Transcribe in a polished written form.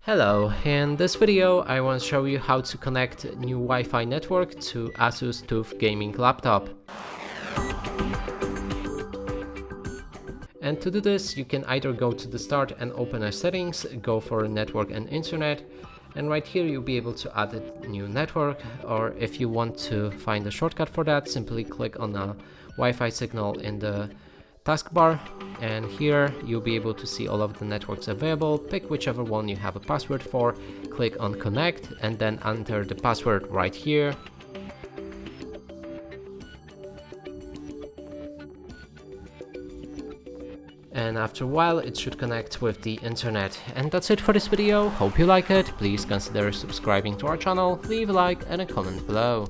Hello, in this video I want to show you how to connect new Wi-Fi network to Asus Tuf Gaming Laptop. And to do this, you can either go to the start and open a settings, go for network and internet, and right here you'll be able to add a new network, or if you want to find a shortcut for that, simply click on a Wi-Fi signal in the taskbar, and here you'll be able to see all of the networks available. Pick whichever one you have a password for, click on connect, and then enter the password right here. And after a while it should connect with the internet. And that's it for this video. Hope you like it. Please consider subscribing to our channel, leave a like and a comment below.